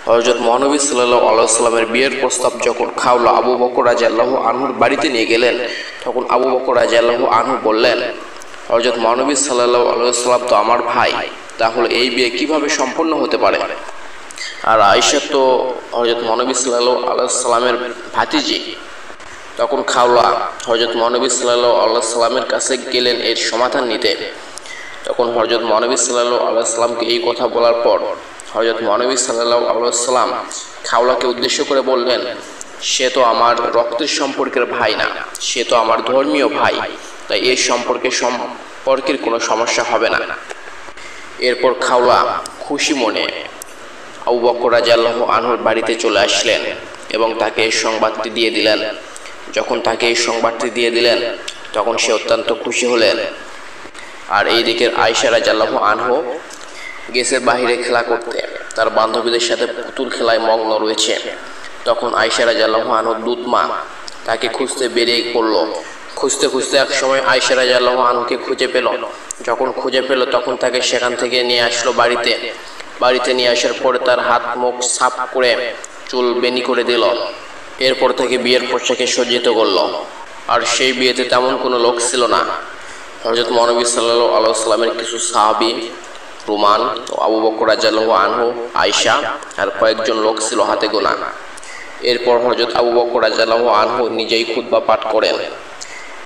হযরত মহানবী সাল্লাল্লাহু আলাইহি ওয়াসাল্লামের বিয়ের প্রস্তাব যখন খাওলা আবু বকর রাদিয়াল্লাহু আনহুর বাড়িতে নিয়ে গেলেন, তখন আবু বকর রাদিয়াল্লাহু আনহু বললেন, হযরত মহানবী সাল্লাল্লাহু আলাইহি ওয়াসাল্লাম তো আমার ভাই, তাহলে এই বিয়ে কিভাবে সম্পন্ন হতে পারে? আর আয়েশা তো হযরত মহানবী সাল্লাল্লাহু আলাইহি ওয়াসাল্লামের ভাতিজি। তখন খাওলা হযরত মহানবী সাল্লাল্লাহু আলাইহি ওয়াসাল্লামের কাছে গেলেন এর সমাধান নিতে। তখন হযরত মহানবী সাল্লাল্লাহু আলাইহি ওয়াসাল্লামকে এই কথা বলার পর হযরত মহানবী সাল্লাল্লাহু আলাইহি ওয়াসাল্লাম খাওলাকে উদ্দেশ্য করে বললেন, সে তো আমার রক্তের সম্পর্কের ভাই না, সে তো আমার ধর্মীয় ভাই, তাই এই সম্পর্কের কোনো সমস্যা হবে না। এরপর খাওলা খুশি মনে আবু বকর রাদিয়াল্লাহু আনহুর বাড়িতে চলে আসলেন এবং তাকে এই সংবাদটি দিয়ে দিলেন। যখন তাকে এই সংবাদটি দিয়ে দিলেন, তখন সে অত্যন্ত খুশি হলেন। আর এই দিকের আয়েশা রাদিয়াল্লাহু আনহু গেছে বাহিরে খেলা করতে, তার বান্ধবীদের সাথে পুতুল খেলায় মগ্ন রয়েছে। তখন আয়েশা রাদিয়াল্লাহু আনহুর দুধ মা তাকে খুঁজতে বেরিয়ে পড়ল। খুঁজতে খুঁজতে এক সময় আয়েশা রাদিয়াল্লাহু আনহুকে খুঁজে পেল। যখন খুঁজে পেল, তখন তাকে সেখান থেকে নিয়ে আসলো বাড়িতে নিয়ে আসার পরে তার হাত মুখ সাফ করে চুল বেনি করে দিল। এরপর থেকে বিয়ের পোশাকে সজ্জিত করল। আর সেই বিয়েতে তেমন কোনো লোক ছিল না। হযরত মহানবী সাল্লাল্লাহু আলাইহি ওয়াসাল্লামের কিছু সাহাবী, রোমান, আবু বকর রাদিয়াল্লাহু আনহু, আয়েশা আর কয়েকজন লোক ছিল হাতে গোনা। এরপর হযরত আবু বকর রাদিয়াল্লাহু আনহু নিজেই খুতবা পাঠ করেন।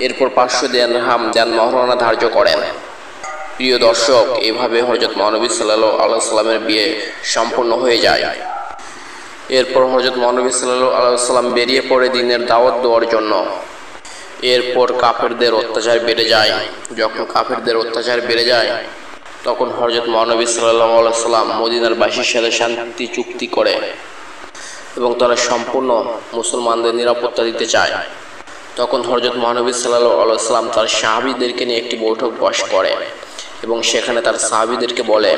এরপর 500 দিরহাম দেন মহরনা ধার্য করেন। প্রিয় দর্শক, এইভাবে হযরত মহানবী সাল্লাল্লাহু আলাইহি ওয়াসাল্লামের বিয়ে সম্পন্ন হয়ে যায়। এরপর হযরত মহানবী সাল্লাল্লাহু আলাইহি ওয়াসাল্লাম বেরিয়ে পড়ে দ্বীনের দাওয়াত দেওয়ার জন্য। এরপর কাফেরদের অত্যাচার বেড়ে যায়। যখন কাফেরদের অত্যাচার বেড়ে যায়, তখন হযরত মহানবী সাল্লাল্লাহু আলাইহি ওয়াসাল্লাম মদিনার বাসীর সাথে শান্তি চুক্তি করে এবং তারা সম্পূর্ণ মুসলমানদের নিরাপত্তা দিতে চায়। তখন হযরত মহানবী সাল্লাল্লাহু আলাইহি ওয়াসাল্লাম তার সাহাবীদেরকে নিয়ে একটি বৈঠক বস করে এবং সেখানে তার সাহাবীদেরকে বলে,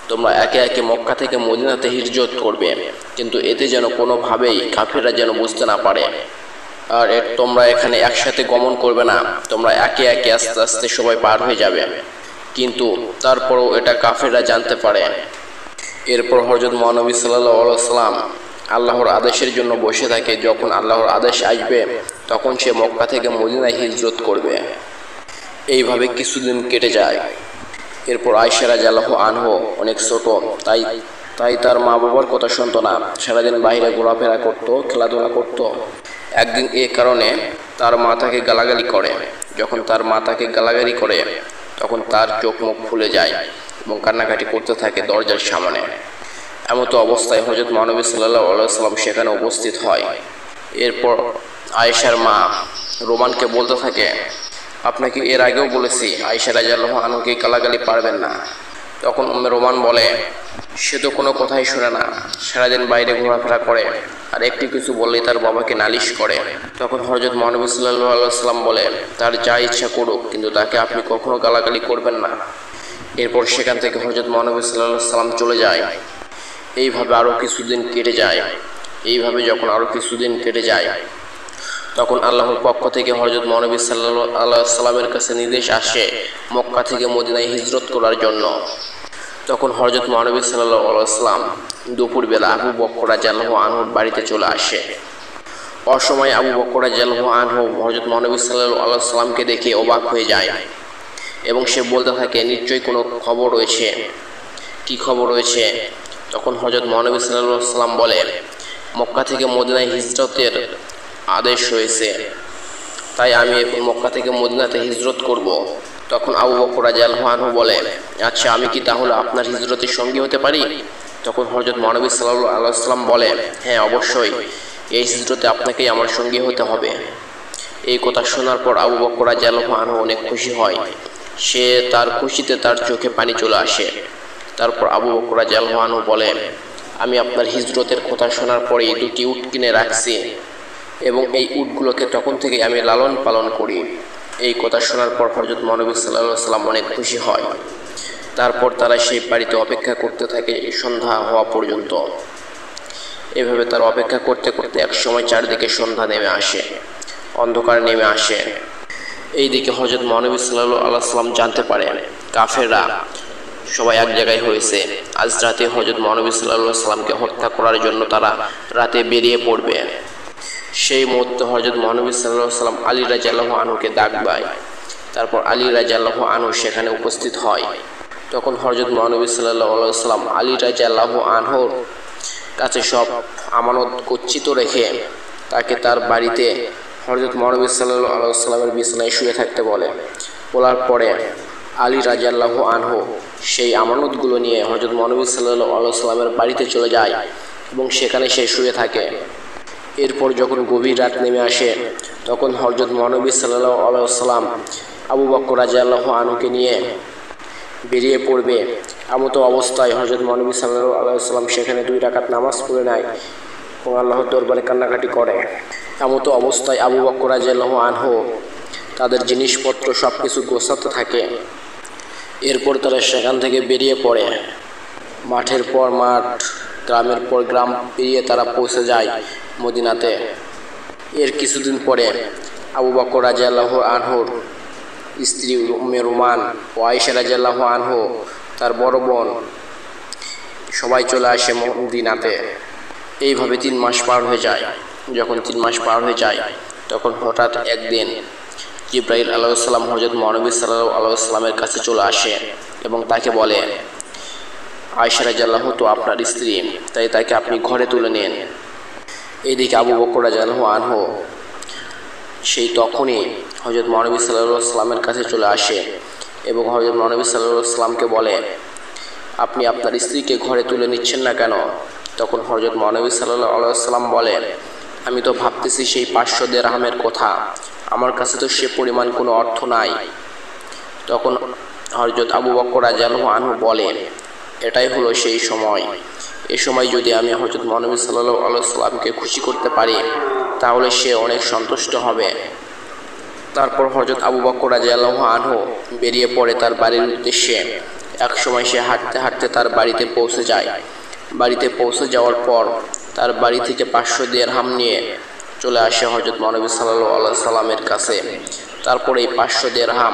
তোমরা একে একে মক্কা থেকে মদিনাতে হিজরত করবে, কিন্তু এতে যেন কোনোভাবেই কাফেররা যেন বুঝতে না পারে। আর তোমরা এখানে একসাথে গমন করবে না, তোমরা একে একে আস্তে আস্তে সবাই পার হয়ে যাবে, কিন্তু তারপরও এটা কাফেররা জানতে পারে। এরপর হযরত মহানবী সাল্লাল্লাহু আলাইহি ওয়াসাল্লাম আল্লাহর আদেশের জন্য বসে থাকে। যখন আল্লাহর আদেশ আসবে, তখন সে মক্কা থেকে মদিনায় হিজরত করবে। এইভাবে কিছুদিন কেটে যায়। এরপর আয়েশা রাদিয়াল্লাহু আনহু অনেক ছোট, তাই তার মা বাবার কথা শুনতো না। সারাদিন বাইরে ঘোরাফেরা করতো, খেলাধুলা করতো। একদিন এ কারণে তার মা তাকে গালাগালি করে। যখন তার মা তাকে গালাগালি করে, তখন তার চোখ মুখ ফুলে যায় এবং কান্নাকাটি করতে থাকে দরজার সামনে। এমতো অবস্থায় হযরত মহানবী সাল্লাল্লাহু আলাইহি ওয়াসাল্লাম সেখানে উপস্থিত হয়। এরপর আয়েশার মা রোমানকে বলতে থাকে, আপনাকে এর আগেও বলেছি আয়েশা রাদিয়াল্লাহু আনহুকে গালাগালি পারবেন না। তখন রোমান বলে, সে তো কোনো কথাই শোনে না, সারাদিন বাইরে ঘোরাফেরা করে, আর একটু কিছু বললেই তার বাবাকে নালিশ করে। তখন হযরত মহানবী সাল্লাল্লাহু আলাইহি ওয়াসাল্লাম বলে, তার যা ইচ্ছা করুক, কিন্তু তাকে আপনি কখনো গালাগালি করবেন না। এরপর সেখান থেকে হযরত মহানবী সাল্লাল্লাহু আলাইহি ওয়াসাল্লাম চলে যায়। এইভাবে আরও কিছুদিন কেটে যায়। যখন আরও কিছুদিন কেটে যায়, তখন আল্লাহর পক্ষ থেকে হযরত মহানবী সাল্লাল্লাহু আলাইহি ওয়াসাল্লামের কাছে নির্দেশ আসে মক্কা থেকে মদিনায় হিজরত করার জন্য। তখন হযরত মহানবী সাল্লাল্লাহু আলাইহি ওয়াসাল্লাম দুপুরবেলা আবু বকর রাদিয়াল্লাহু আনহুর বাড়িতে চলে আসে। অসময়ে আবু বকর রাদিয়াল্লাহু আনহু হযরত মহানবী সাল্লাল্লাহু আলাইহি ওয়াসাল্লামকে দেখে অবাক হয়ে যায় এবং সে বলতে থাকে, নিশ্চয়ই কোনো খবর রয়েছে। কি খবর রয়েছে? তখন হযরত মহানবী সাল্লাল্লাহু আলাইহি ওয়াসাল্লাম বলে, মক্কা থেকে মদিনায় হিজরতের আদেশ হয়েছে, তাই আমি এখন মক্কা থেকে মদিনাতে হিজরত করব। তখন আবু বকর রাদিয়াল্লাহু আনহু বলে, আচ্ছা, আমি কি তাহলে আপনার হিজরতের সঙ্গী হতে পারি? তখন হযরত মহানবী সাল্লাল্লাহু আলাইহি ওয়াসাল্লাম বলে, হ্যাঁ, অবশ্যই, এই হিজরতে আপনাকেই আমার সঙ্গী হতে হবে। এই কথা শোনার পর আবু বকর রাদিয়াল্লাহু আনহু অনেক খুশি হয়। সে তার খুশিতে তার চোখে পানি চলে আসে। তারপর আবু বকর রাদিয়াল্লাহু আনহু বলে, আমি আপনার হিজরতের কথা শোনার পরেই 2টি উট কিনে রাখছি এবং এই উটগুলোকে তখন থেকে আমি লালন পালন করি। এই কথা শোনার পর হযরত মহানবী সাল্লাল্লাহু আলাইহি ওয়াসাল্লাম অনেক খুশি হয়। তারপর তারা সেই বাড়িতে অপেক্ষা করতে থাকে সন্ধ্যা হওয়া পর্যন্ত। এভাবে তারা অপেক্ষা করতে করতে এক সময় চারদিকে সন্ধ্যা নেমে আসে, অন্ধকার নেমে আসে। এইদিকে হযরত মহানবী সাল্লাল্লাহু আলাইহি ওয়াসাল্লাম জানতে পারেন কাফেররা সবাই এক জায়গায় হয়েছে। আজ রাতে হযরত মহানবী সাল্লাল্লাহু আলাইহি ওয়াসাল্লামকে হত্যা করার জন্য তারা রাতে বেরিয়ে পড়বে। সেই মুহূর্তে হযরত মহানবী সাল্লাল্লাহু আলাইহি ওয়াসাল্লাম আলী রাদিয়াল্লাহু আনহুকে ডাক দেয়। তারপর আলী রাদিয়াল্লাহু আনহু সেখানে উপস্থিত হয়। তখন হযরত মহানবী সাল্লাল্লাহু আলাইহি ওয়াসাল্লাম আলী রাদিয়াল্লাহু আনহুর কাছে সব আমানত গচ্ছিত রেখে তাকে তার বাড়িতে হযরত মহানবী সাল্লাল্লাহু আলাইহি ওয়াসাল্লামের বিছানায় শুয়ে থাকতে বলার পরে আলী রাদিয়াল্লাহু আনহু সেই আমানতগুলো নিয়ে হযরত মহানবী সাল্লাল্লাহু আলাইহি ওয়াসাল্লামের বাড়িতে চলে যায় এবং সেখানে সে শুয়ে থাকে। এরপর যখন গভীর রাত নেমে আসে তখন হযরত মহানবী সাল্লাল্লাহু আলাইহি ওয়াসাল্লাম আবু বকর রাদিয়াল্লাহু আনহুকে নিয়ে বেরিয়ে পড়বে। এমতো অবস্থায় হযরত মহানবী সাল্লাল্লাহু আলাইহি ওয়াসাল্লাম সেখানে 2 রাকাত নামাজ পড়ে নেয় এবং আল্লাহর দরবারে কান্নাকাটি করে। এমতো অবস্থায় আবু বকর রাদিয়াল্লাহু আনহু তাদের জিনিসপত্র সব কিছু গোছাতে থাকে। এরপর তারা সেখান থেকে বেরিয়ে পড়ে। মাঠের পর মাঠ, গ্রামের পর গ্রাম পেরিয়ে তারা পৌঁছে যায় মদিনাতে। এর কিছুদিন পরে আবু বকর রাদিয়াল্লাহু আনহুর স্ত্রী উম্মে রুমান ও আয়েশা রাদিয়াল্লাহু আনহু তার বড় বোন সবাই চলে আসে মদিনাতে। এইভাবে 3 মাস পার হয়ে যায়। যখন 3 মাস পার হয়ে যায় তখন হঠাৎ একদিন জিবরাইল আলাইহিস সালাম হযরত মহানবী সাল্লাল্লাহু আলাইহি ওয়াসাল্লামের কাছে চলে আসে এবং তাকে বলে, আয়েশা রাদিয়াল্লাহু তো আপনার স্ত্রী, তাই তাকে আপনি ঘরে তুলে নেন। এদিকে আবু বকর রাদিয়াল্লাহু আনহু সেই তখনই হযরত মহানবী সাল্লাল্লাহু আলাইহি ওয়াসাল্লামের কাছে চলে আসে এবং হযরত মহানবী সাল্লাল্লাহু আলাইহি ওয়াসাল্লামকে বলে, আপনি আপনার স্ত্রীকে ঘরে তুলে নিচ্ছেন না কেন? তখন হযরত মহানবী সাল্লাল্লাহু আলাইহি ওয়াসাল্লাম বলেন, আমি তো ভাবতেছি সেই 500 দিরহামের কথা, আমার কাছে তো সে পরিমাণ কোনো অর্থ নাই। তখন হযরত আবু বকর রাদিয়াল্লাহু আনহু বলেন, এটাই হলো সেই সময়। এই সময় যদি আমি হযরত মহানবী সাল্লাল্লাহু আলাইহি ওয়াসাল্লামকে খুশি করতে পারি তাহলে সে অনেক সন্তুষ্ট হবে। তারপর হযরত আবু বকর রাদিয়াল্লাহু আনহু বেরিয়ে পড়ে তার বাড়ির উদ্দেশ্যে। এক সময় সে হাঁটতে হাঁটতে তার বাড়িতে পৌঁছে যায়। বাড়িতে পৌঁছে যাওয়ার পর তার বাড়ি থেকে 500 দিরহাম নিয়ে চলে আসে হযরত মহানবী সাল্লাল্লাহু আলাইহি ওয়াসাল্লামের কাছে। তারপর এই 500 দিরহাম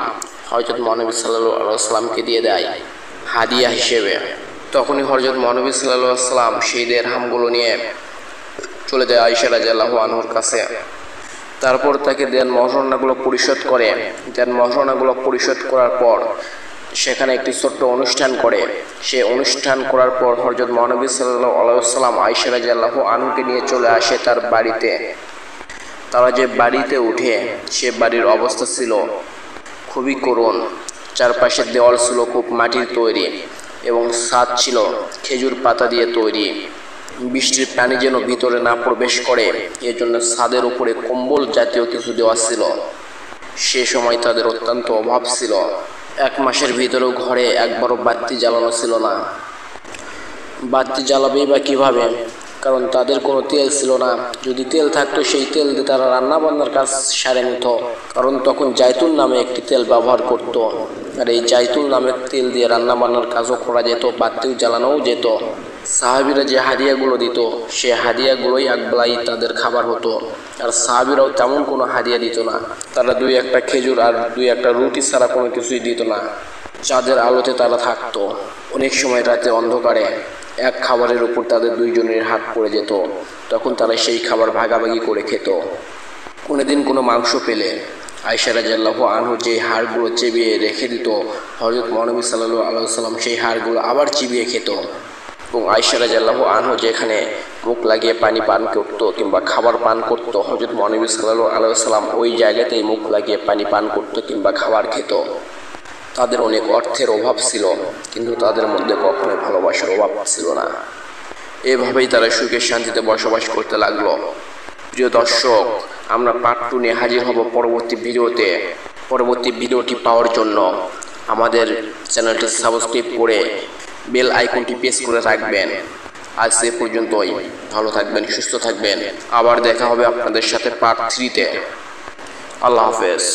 হযরত মহানবী সাল্লাল্লাহু আলাইহি ওয়াসাল্লামকে দিয়ে দেয় হাদিয়া হিসেবে। তখনই হযরত মহানবী সাল্লাল্লাহু আলাইহি ওয়াসাল্লাম সেই দিরহামগুলো নিয়ে চলে যায় আয়েশা রাদিয়াল্লাহু আনহার কাছে। তারপর তাকে দেন মহরণাগুলো পরিশোধ করে। দেন মহরণাগুলো পরিশোধ করার পর সেখানে একটি ছোট্ট অনুষ্ঠান করে। সে অনুষ্ঠান করার পর হযরত মহানবী সাল্লাল্লাহু আলাইহি ওয়াসাল্লাম আয়েশা রাদিয়াল্লাহু আনহাকে নিয়ে চলে আসে তার বাড়িতে। তারা যে বাড়িতে উঠে সে বাড়ির অবস্থা ছিল খুবই করুণ। চারপাশের দেওয়াল ছিল খুব মাটির তৈরি এবং ছাদ ছিল খেজুর পাতা দিয়ে তৈরি। বৃষ্টির পানি যেন ভিতরে না প্রবেশ করে এজন্য ছাদের উপরে কম্বল জাতীয় কিছু দেওয়া ছিল। সে সময় তাদের অত্যন্ত অভাব ছিল। 1 মাসের ভিতরেও ঘরে একবারও বাতি জ্বালানো ছিল না। বাতি জ্বালাবেই বা কিভাবে? কারণ তাদের কোনো তেল ছিল না। যদি তেল থাকতো সেই তেল দিয়ে তারা রান্না বান্নার কাজ সারে নিত। কারণ তখন জাইতুন নামে একটি তেল ব্যবহার করত, আর এই জাইতুন নামের তেল দিয়ে রান্না বান্নার কাজও করা যেত, বাতিও জ্বালানোও যেত। সাহাবীরা যে হাদিয়াগুলো দিত সে হাদিয়াগুলোই একবেলাই তাদের খাবার হতো। আর সাহাবীরাও তেমন কোনো হাদিয়া দিত না। তারা 2-1টা খেজুর আর 2-1টা রুটি ছাড়া কোনো কিছুই দিত না। চাঁদের আলোতে তারা থাকতো। অনেক সময় রাতে অন্ধকারে এক খাবারের উপর তাদের 2 জনের হাত পড়ে যেত। তখন তারা সেই খাবার ভাগাভাগি করে খেত। কোনোদিন কোনো মাংস পেলে আয়েশা রাদিয়াল্লাহু আনহু যে হাড়গুলো চিবিয়ে রেখে দিত, হযরত মহানবী সাল্লাল্লাহু আলাইহি ওয়াসাল্লাম সেই হাড়গুলো আবার চিবিয়ে খেত। এবং আয়েশা রাদিয়াল্লাহু আনহু যেখানে মুখ লাগিয়ে পানি পান করত কিংবা খাবার পান করত, হযরত মহানবী সাল্লাল্লাহু আলাইহি ওয়াসাল্লাম ওই জায়গাতেই মুখ লাগিয়ে পানি পান করত কিংবা খাবার খেত। তাদের অনেক অর্থের অভাব ছিল, কিন্তু তাদের মধ্যে কখনোই ভালোবাসার অভাব ছিল না। এভাবেই তারা সুখে শান্তিতে বসবাস করতে লাগলো। প্রিয় দর্শক, আমরা পার্ট 2 নিয়ে হাজির হব পরবর্তী ভিডিওতে। পরবর্তী ভিডিওটি পাওয়ার জন্য আমাদের চ্যানেলটি সাবস্ক্রাইব করে বেল আইকনটি প্রেস করে রাখবেন। আজ এ পর্যন্তই। ভালো থাকবেন, সুস্থ থাকবেন। আবার দেখা হবে আপনাদের সাথে পার্ট 3-তে। আল্লাহ হাফেজ।